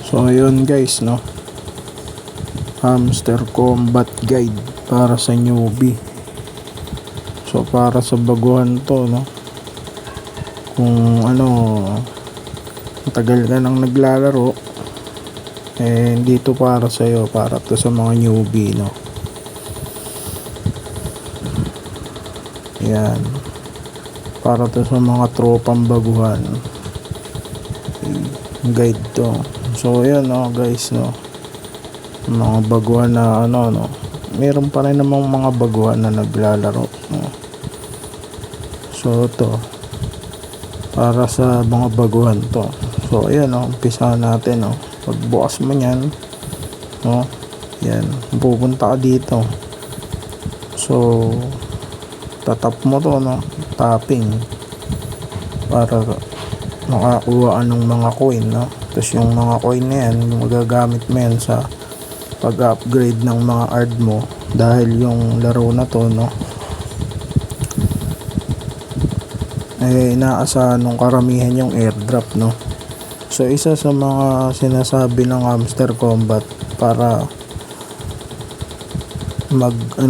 So ayun guys, no, hamster combat guide para sa newbie. So para sa baguhan to, no, kung ano, tagal ka nang naglalaro, hindi to para sa'yo, para to sa mga newbie, no. Yan, para to sa mga tropang baguhan. Guide to. So yan, no guys, no, mga baguhan na no, meron pa rin namang mga baguhan na naglalaro, no. So to para sa mga baguhan to. So ayan, no, umpisahan natin, no. Pagbukas mo yan, no, yan, pupunta ka dito. So tatap mo to, no, tapping, para makakuha ng mga coin, no. Tapos yung mga coin na yan, magagamit mo yan sa pag-upgrade ng mga art mo, dahil yung laro na to, no, inaasahan ng karamihan yung airdrop, no. So isa sa mga sinasabi ng hamster combat para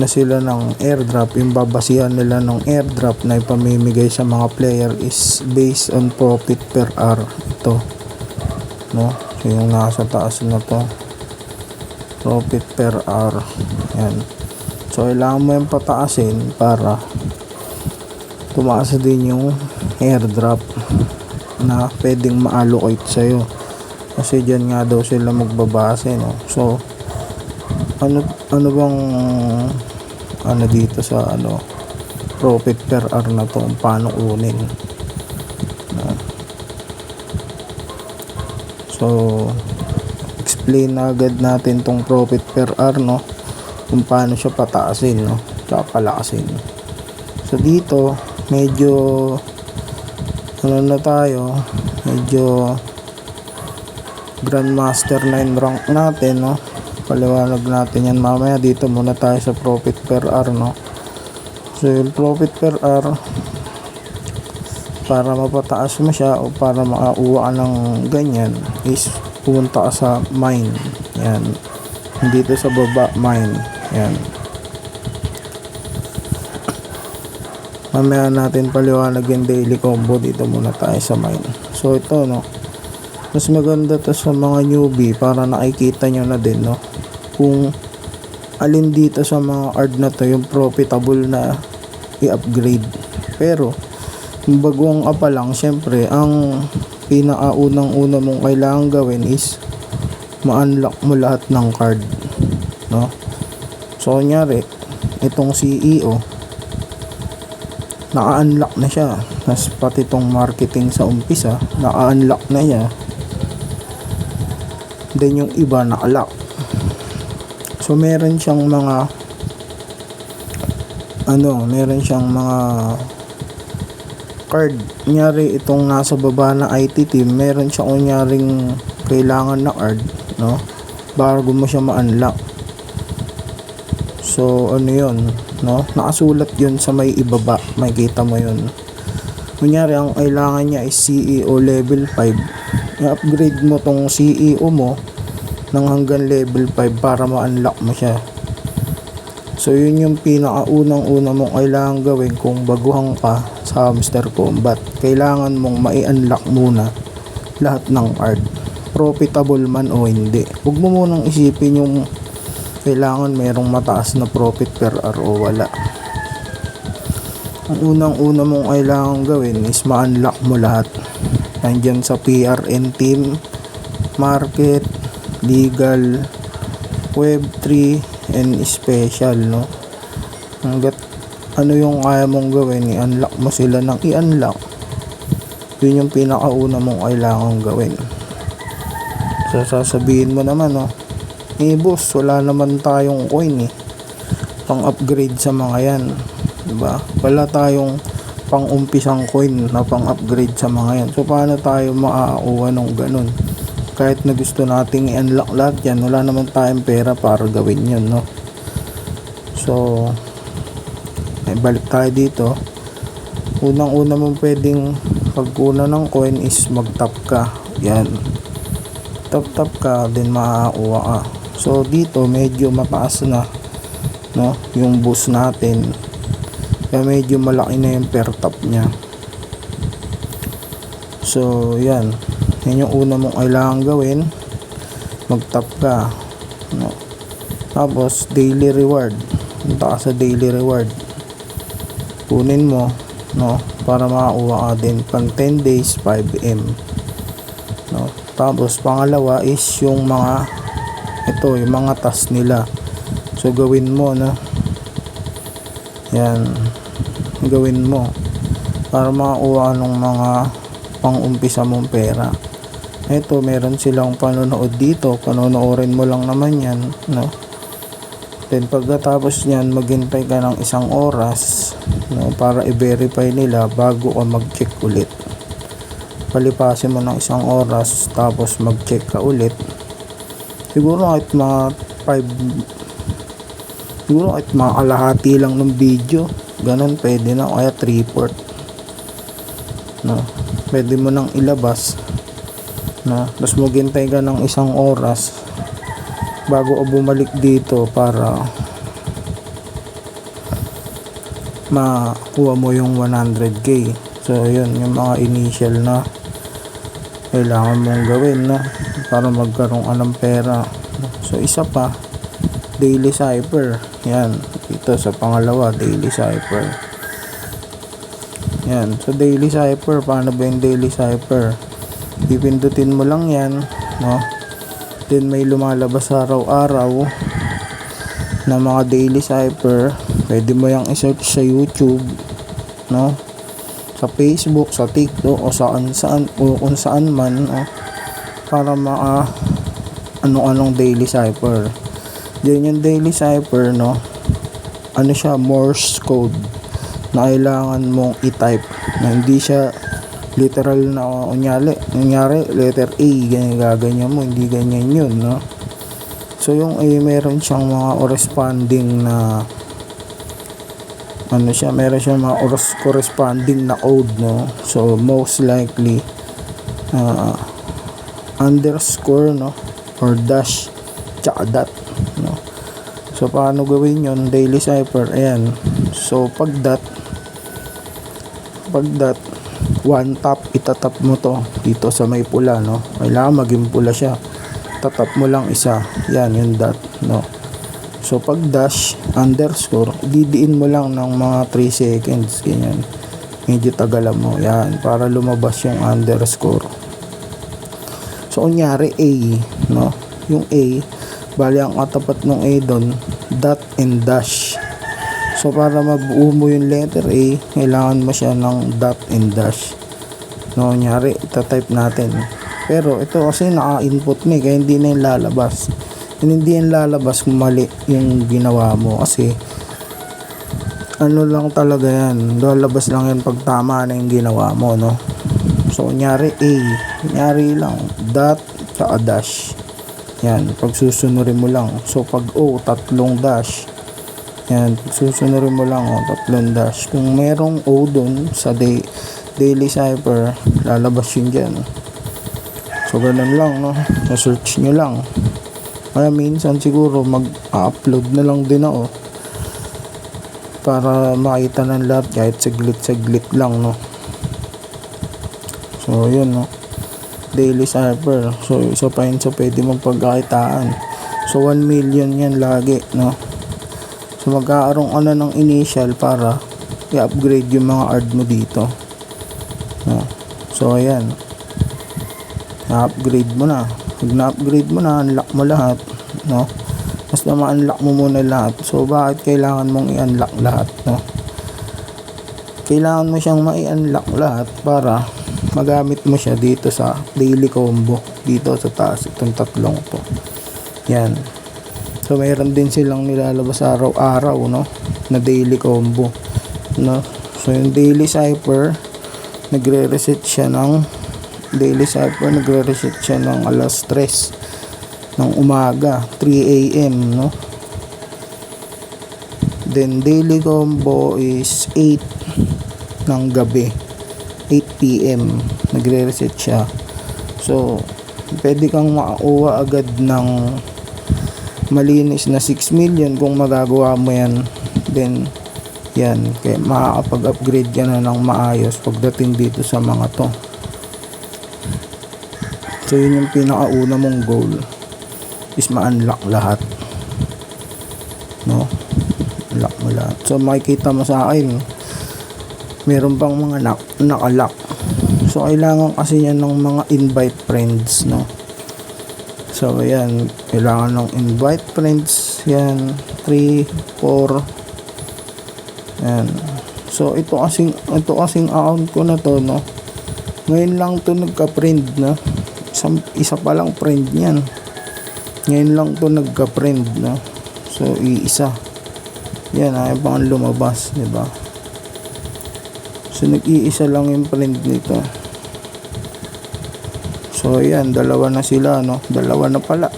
sila ng airdrop, yung babasihan nila ng airdrop na ipamimigay sa mga player is based on profit per hour. Ito, no, so yung nasa taas na to, profit per hour, yan. So kailangan mo yung pataasin para tumaas din yung airdrop na pwedeng ma-allocate sa'yo, kasi dyan nga daw sila magbabase, no. So ano bang dito sa profit per hour na to, paano kunin, no? So explain na agad natin tong profit per hour, no, kung paano siya pataasin, no, tsaka palakasin. So dito medyo na tayo, medyo Grandmaster 9 rank natin, no. Paliwanag natin yan mamaya. Dito muna tayo sa profit per hour, no. So yung profit per hour, para mapataas mo siya o para makauwa ka ng ganyan, is pumunta ka sa mine, yan, dito sa baba, mine, yan. Mamaya natin paliwanag yung daily combo. Dito muna tayo sa mine. So ito, no, mas maganda to sa mga newbie, para nakikita nyo na din, no, kung alin dito sa mga art na to yung profitable na i-upgrade. Pero kung baguang ka pa lang, syempre ang pinakaunang-una mong kailangan gawin is ma-unlock mo lahat ng card, no. So kunyari itong CEO, naka-unlock na siya, tas pati itong marketing sa umpisa naka-unlock na niya, then yung iba naka-lock. So meron siyang mga card. Kunyari itong nasa baba na IT team, meron siya kunyaring kailangan na card, no, bago mo siya ma-unlock. So yun, no, nakasulat yun sa may ibaba, makikita mo yun. Kunyari ang kailangan niya is CEO level 5, i-upgrade mo tong CEO mo ng hanggang level 5 para ma-unlock mo siya. So yun yung pinakaunang-una mong kailangan gawin kung baguhan ka sa hamster combat. Kailangan mong mai-unlock muna lahat ng card, profitable man o hindi. Huwag mo munang isipin yung kailangan merong mataas na profit per hour o wala. Ang unang-una mong kailangan gawin is ma-unlock mo lahat. Nandyan sa PRN team, market, legal, web3, and special, no. Hanggat yung kaya mong gawin, i-unlock mo sila ng i-unlock. Yun yung pinakauna mong kailangan gawin. So sasabihin mo naman, no, boss, wala naman tayong coin pang upgrade sa mga yan, diba? Wala tayong pang umpisang coin na pang upgrade sa mga yan. So paano tayo makakakuha ng ganun? Kahit na gusto nating i-unlock lahat yan, wala naman tayong pera para gawin yun, no. So balik tayo dito. Unang-una mong pwedeng pagkuna ng coin is mag-tap ka, yan. tap ka, then makakakuha ka. So dito medyo mataas na, no, yung boost natin, kaya medyo malaki na yung per tap nya. So yan yung una mong kailangan gawin, mag tap ka, no? Tapos daily reward, punta ka sa daily reward, kunin mo, no, para makakuha ka din pang 10 days 5M, no? Tapos pangalawa is yung mga ito, yung mga task nila. So gawin mo, no, yan, gawin mo para makakuha ng mga pang umpisa mong pera. Ito, meron silang panonood dito, panonoorin mo lang naman yan, no? Then pagkatapos nyan, maghintay ka ng 1 oras, no, para i-verify nila bago ka mag-check ulit. Palipasin mo ng 1 oras, tapos mag-check ka ulit. Siguro kahit mga 5, siguro kahit mga kalahati lang ng video, ganun pwede na, kaya 3/4, no, pwede mo nang ilabas, no, tapos maghintay ka ng 1 oras bago ka bumalik dito para makuha mo yung 100k. So yun yung mga initial na kailangan mong gawin, no, para magkaroon ka ng pera. So isa pa, daily cipher. Yan, ito sa pangalawa, daily cipher. Yan, so daily cipher, paano ba yung daily cipher? Pipindutin mo lang yan, no, then may lumalabas araw-araw na mga daily cipher. Pwede mo yung i-search sa YouTube, no, sa Facebook, sa TikTok, o saan o kung saan man, no, para anong daily cipher. Diyan yung daily cipher, no, ano siya, Morse code na kailangan mong i-type, na hindi siya literal na kunyari letter A, ganyan mo, hindi ganyan yun, no. So yung A, meron siyang mga corresponding na ano siya, meron siyang mga corresponding na code, no. So most likely underscore, no, or dash tsaka dot, no. So paano gawin yon? Daily cipher, ayan. So pag dot 1 tap, itatap mo to dito sa may pula, no, kailangan maging pula siya, tatap mo lang isa, yan yung dot, no. So pag dash underscore, didiin mo lang ng mga 3 seconds, ganyan, medyo tagalan mo, yan, para lumabas yung underscore. So kunyari A, no, yung A, bali ang katapat ng A doon, dot and dash. So para mabuo mo yung letter A, kailangan mo siya ng dot and dash, no. Kunyari itatype natin, pero ito kasi naka-input na, kaya hindi na yung lalabas. Hindi yan lalabas kung mali yung ginawa mo, kasi ano lang talaga yan, lalabas lang yan pag tama na yung ginawa mo, no. So kunyari A, kunyari lang dot tsaka dash, yan, pag susunurin mo lang. So pag O, 3 dash, yan, susunurin mo lang, 3 dash. Kung merong O dun sa daily cipher, lalabas yun dyan. So ganun lang, no, na-search nyo lang. Kaya minsan siguro mag-upload na lang din ako para makita ng lahat, kahit saglit lang, no. So yun, no, daily cipher. So isa pa yun sa pwede mong pagkakitaan. So 1 million yan lagi, no. So magkakaroon ka na ng initial para i-upgrade yung mga art mo dito, no. So ayan, na-upgrade mo na. Pag na-upgrade mo na, unlock mo lahat, no. Basta ma-unlock mo muna lahat. So bakit kailangan mong i-unlock lahat, no? Kailangan mo siyang ma-unlock lahat para magamit mo siya dito sa daily combo, dito sa taas, itong 3 to. Yan. So mayroon din silang nilalabas araw-araw, no, na daily combo, no. So yung daily cipher, nagre-reset siya ng alas 3 ng umaga, 3 AM, no. Then daily combo is 8 ng gabi, 8 PM nagre-reset siya. So pwede kang makakuha agad ng malinis na 6 million kung magagawa mo yan. Then yan, kaya makakapag-upgrade ka na ng maayos pagdating dito sa mga to. So yun yung pinakauna mong goal, is ma-unlock lahat, no? Unlock mo lahat. So makikita mo sa akin, meron pang mga nakalock. So kailangan kasi yan ng mga invite friends, no? So ayan, kailangan ng invite friends. Yan, 3, 4. Yan. So ito kasing account ko na to, no? Ngayon lang to nagka-friend, no? Isa pa lang friend niyan. Ngayon lang to nagka-friend, no? So iisa. Yan, ayaw pang lumabas, di ba? So nag-iisa lang yung friend nito. So yan, dalawa na sila, no? Dalawa na pala.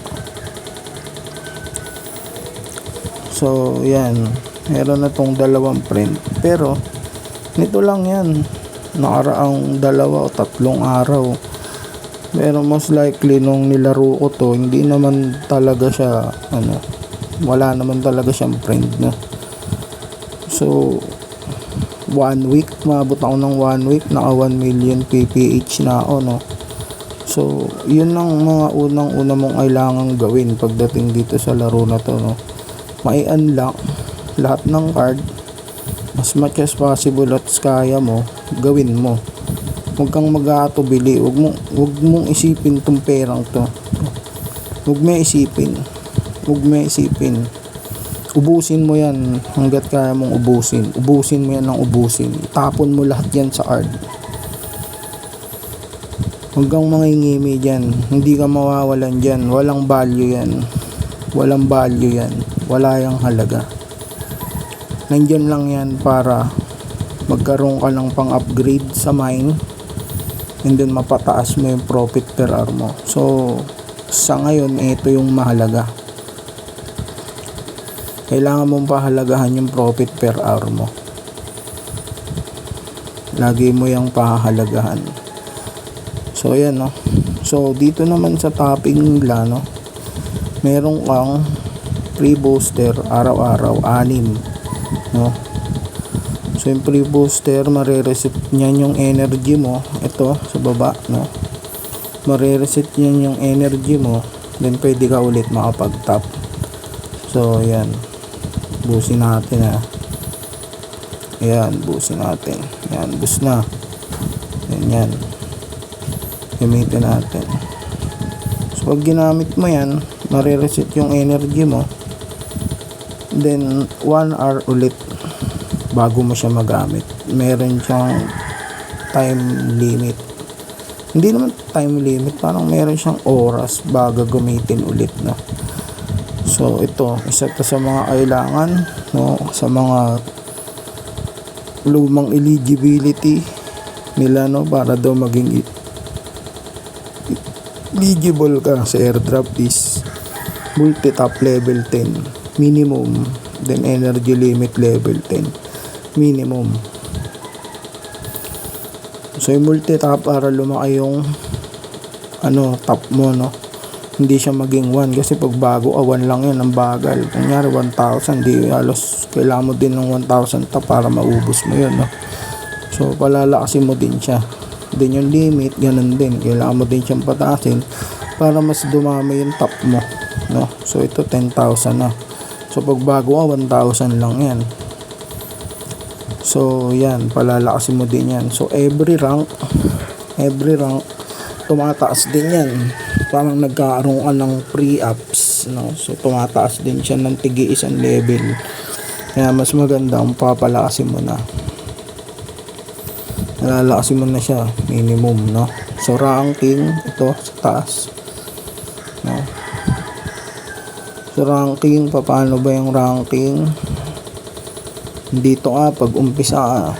So yan, meron na tong dalawang friend. Pero nito lang yan, nakaraang 2 o 3 araw. Pero most likely nung nilaro ko to, hindi naman talaga siya wala naman talaga siyang friend, no? So 1 week, maabot ako ng 1 week, naka 1 million PPH na ako, no? So yun ang mga unang-una mong kailangang gawin pagdating dito sa laro na to, no? Mai-unlock lahat ng card as much as possible at kaya mo, gawin mo. Huwag kang mag-aatubili, huwag mong isipin tong perang to. Huwag mo isipin. Ubusin mo yan hanggat kaya mong ubusin. Ubusin mo yan ng ubusin. Tapon mo lahat yan sa card. Huwag kang mangingimi dyan. Hindi ka mawawalan dyan. Walang value yan. Wala yang halaga. Nandyan lang yan para magkaroon ka ng pang-upgrade sa mine, and then mapataas mo yung profit per hour mo. So sa ngayon, ito yung mahalaga. Kailangan mong pahalagahan yung profit per hour mo. Lagi mo yung pahalagahan. So ayan, no? So dito naman sa topping nila, no, meron kang free booster araw-araw, 6, no? So yung free booster, marireset niyan yung energy mo. Ito sa baba, no, marireset niyan yung energy mo. Then pwede ka ulit makapag-top. So ayan, busin natin, ha. Ayan, busin natin. Ayan, boost na. Ayan, gamitin natin. So pag ginamit mo yan, marireset yung energy mo. Then 1 hour ulit bago mo siya magamit. Meron siyang time limit. Hindi naman time limit, parang meron siyang oras bago gamitin ulit, no? So ito, isa to sa mga kailangan, no, sa mga lumang eligibility nila, no, para daw maging eligible ka sa airdrop is multi-top level 10 minimum, then energy limit level 10 minimum. So yung multi-top, para lumaki yung top mo, no, hindi siya maging 1, kasi pag bago 1 lang yan, ang bagal. Kunyari 1,000, di halos kailangan mo din ng 1,000 top para maubos mo yun, no? So palalakasin mo din siya. Din yung limit, ganun din, kailangan mo din siyang pataasin para mas dumami yung top mo, no? So ito 10,000 na. So pag bago 1,000 lang yan. So yan, palalakasin mo din yan. So every rank tumataas din yan. Parang nagkaroon ka ng pre-ups, no? So tumataas din siya ng tigi isang level. Kaya mas maganda kung papalakasin mo na. Nalalakasin mo na siya minimum, no? So ranking ito sa taas, no? So ranking, paano ba yung ranking? Dito pag umpisa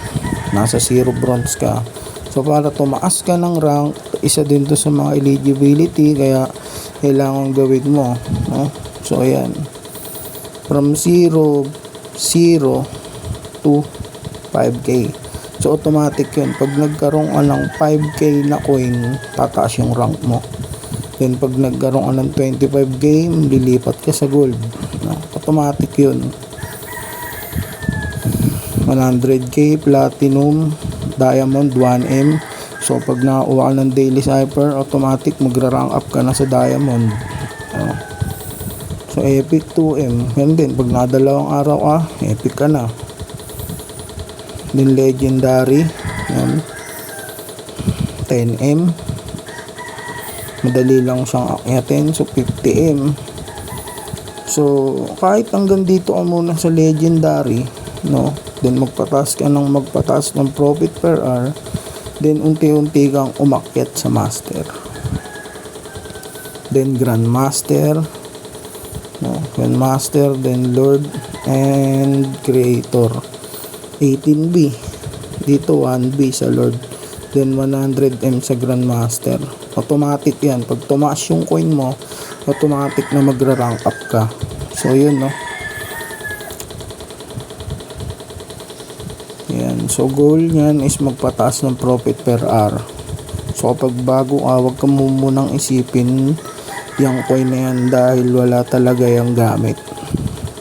nasa 0 bronze ka. So para tumaas ka ng rank, isa din to sa mga eligibility, kaya kailangan gawin mo, no? So ayan, from 0 to 5k. So automatic yun, pag nagkaroon ka ng 5k na coin, tataas yung rank mo. Then pag nagkaroon ka ng 25 game, lilipat ka sa gold, no? Automatic yun. 100k platinum, diamond 1M. So pag nakakuha ka ng daily cipher, automatic magra-rank up ka na sa diamond, no? So epic 2M, yan din, pag nadalawang araw ka, epic ka na. Then legendary, yan, 10M, madali lang siyang akyatin. So 50M. So kahit hanggang dito ka muna sa legendary, no, then magpataas ng profit per hour, then unti-unti kang umakyat sa master, then grandmaster, no, grandmaster, then lord and creator. 18B dito, 1B sa lord, then 100M sa grandmaster. Automatic yan, pag tumaas yung coin mo, automatic na magra-rank up ka. So yun, no. Yan. So goal niyan is magpataas ng profit per hour. So kapag bago ka, wag ka munang isipin yung coin na yan dahil wala talaga yung gamit.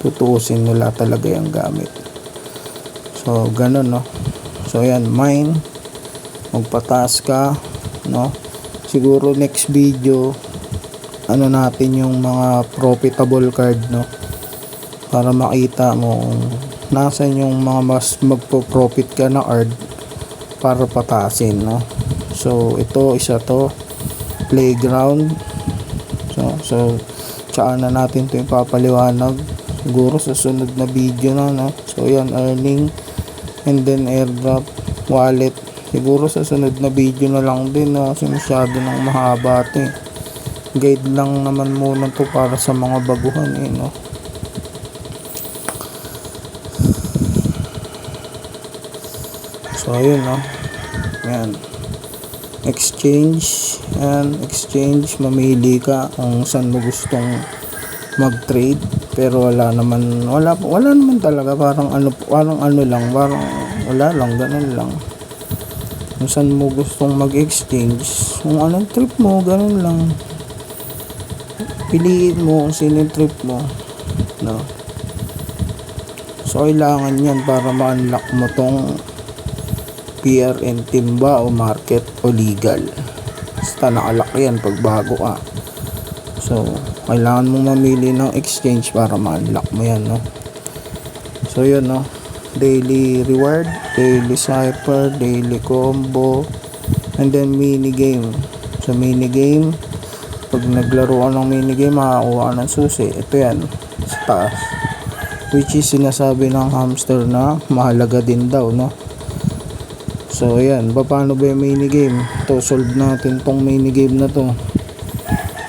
Tutuusin, wala talaga yung gamit. So ganun, no. So yan, mine, magpataas ka, no. Siguro next video ano natin yung mga profitable card, no, para makita mo nasan yung mga mas magpo-profit ka na card para patasin, no. So ito, isa to, playground. So tsaka na natin ito yung papaliwanag siguro sa sunod na video na, no. So yan, earning, and then airdrop, wallet, siguro sa sunod na video na lang din, no, kasi masyado nang mahaba ito eh. Guide lang naman muna to para sa mga baguhan eh, no. So ayun, no. Yan, exchange, and exchange, mamili ka kung saan mo gustong mag-trade, pero wala naman talaga, parang ano lang, parang wala lang, ganun lang. Kung saan mo gustong mag-exchange, kung anong trip mo, ganun lang. Piliin mo kung sino yung trip mo, no. So kailangan yan para ma-unlock mo tong PRN timba o market o legal. Basta nakalak yan pag bago ka. So kailangan mo mamili ng exchange para ma-unlock mo yan, no. So yun, no, daily reward, daily cipher, daily combo, and then mini game. So mini game, pag naglaro ka ng mini game, makakuha ka ng susi. Ito yan sa taas, which is sinasabi ng hamster na mahalaga din daw, no. So ayan, paano ba yung mini game? Ito, solve natin tong mini game na to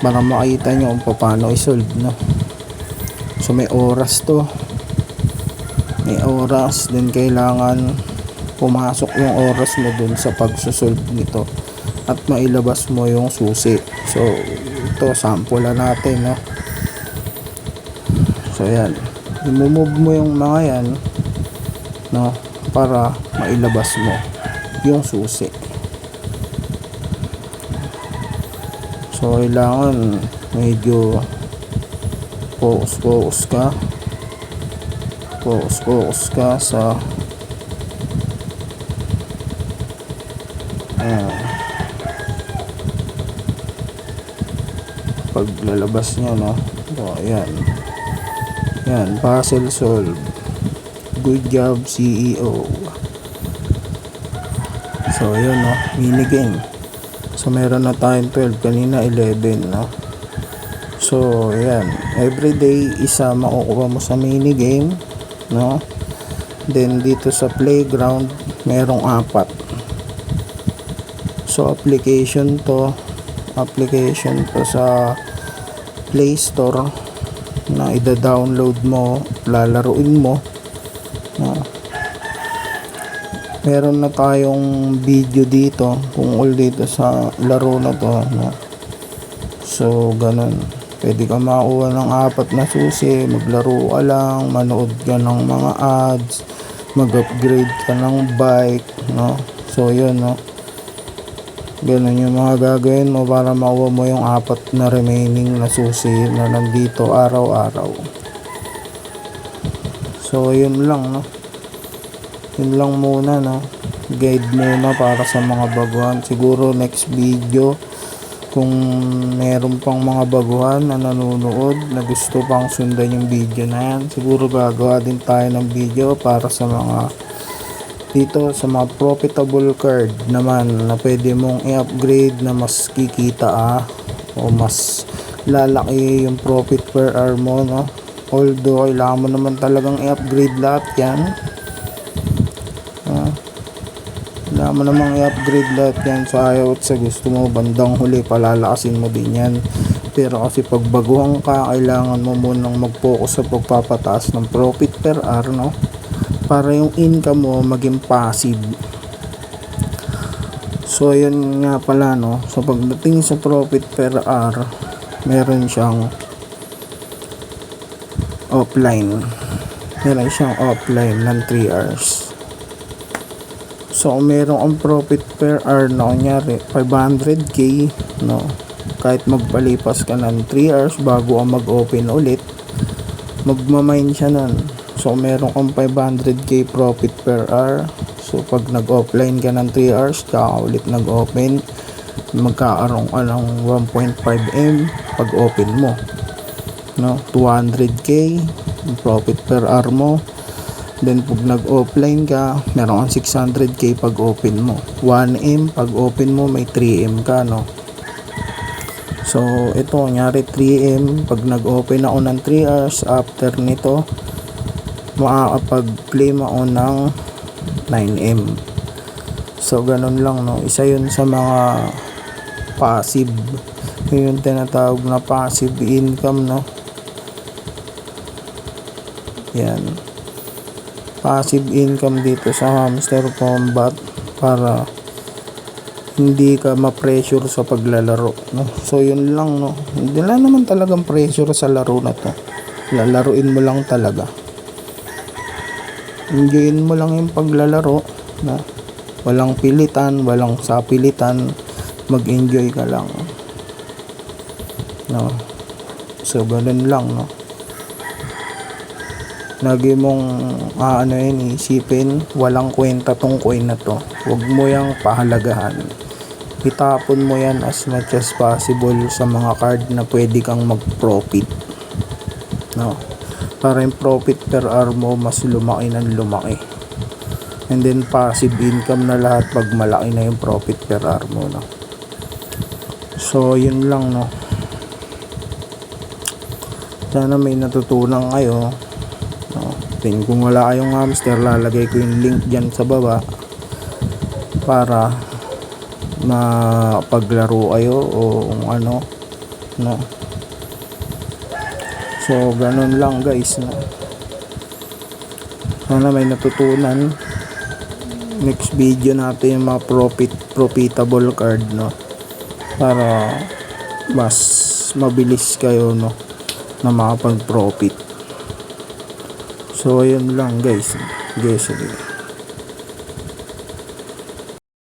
para makita nyo kung paano i-solve, no. So may oras to, may oras, then kailangan pumasok yung oras mo dun sa pagsusolve nito at mailabas mo yung susi. So ito, sample natin, no. So ayan, i-move mo yung mga yan, no, para mailabas mo yung susi. So kailangan medyo focus ka sa paglalabas niya, no. So ayan, puzzle solve. Good job, CEO. So ayun, no, mini game. So meron na tayong 12, kanina 11, no. So ayan, everyday isa makukuha mo sa mini game, no. Then dito sa playground merong 4. So application to sa Play Store na ida-download mo, lalaruin mo, no. Meron na tayong video dito tungkol dito sa laro na to, no. So ganun, pwede ka makakuha ng 4 na susi, maglaro ka lang, manood ka ng mga ads, mag-upgrade ka ng bike, no. So yun, no. Ganun yung mga gagawin mo para makuha mo yung 4 na remaining na susi na nandito araw-araw. So yun lang, no, yun lang muna, no, guide muna para sa mga baguhan. Siguro next video, kung meron pang mga baguhan na nanonood na gusto pang sundan yung video na yan, siguro gagawa din tayo ng video para sa mga dito sa mga profitable card naman na pwede mong i-upgrade na mas kikita o mas lalaki yung profit per hour mo, no. Although kailangan mo naman talagang i-upgrade lahat yan, kailangan mo namang i-upgrade lahat yan sa ayaw at sa gusto mo, bandang huli palalakasin mo din yan. Pero kasi pag baguhan ka, kailangan mo munang mag-focus sa pagpapataas ng profit per hour, no, para yung income mo maging passive. So yun nga pala, no, so pagdating sa profit per hour, meron siyang offline ng 3 hours. So kung meron ang profit per hour na kunyari 500k, no, kahit magpalipas ka ng 3 hours bago ang mag-open ulit, magmamine siya nun. So meron kang 500k profit per hour, so pag nag-offline ka ng 3 hours ulit nag-open, magkakaroon ka ng 1.5M pag open mo, no, 200k profit per hour mo. Then pag nag-offline ka, meron kang 600k pag open mo, 1M pag open mo, may 3M ka, no. So ito kunyari 3M, pag nag-open ako ng 3 hours, after nito makakapag-claim ako ng 9M. So ganun lang, no, isa yun sa mga passive, yun yung tinatawag na passive income, no. Yan, passive income dito sa Hamster Combat, para hindi ka ma-pressure sa paglalaro, no. So yun lang, no, hindi lang naman talagang pressure sa laro na to, lalaruin mo lang talaga, enjoyin mo lang yung paglalaro, no, walang pilitan, walang sapilitan, mag-enjoy ka lang, no. So ganun lang, no, lagi mong isipin, walang kwenta tong coin na to, huwag mo yang pahalagahan, itapon mo yan as much as possible sa mga card na pwede kang mag-profit, no, para yung profit per hour mo mas lumaki ng lumaki, and then passive income na lahat pag malaki na yung profit per hour mo, no. So yun lang, no, sana may natutunan kayo, no. Then kung wala kayong hamster, lalagay ko yung link dyan sa baba para mapaglaro kayo o kung ano, no. So ganun lang guys, no. Sana may natutunan. Next video natin yung mga profitable card, no, para mas mabilis kayo, no, na makapag-profit. So ayun lang guys, sige.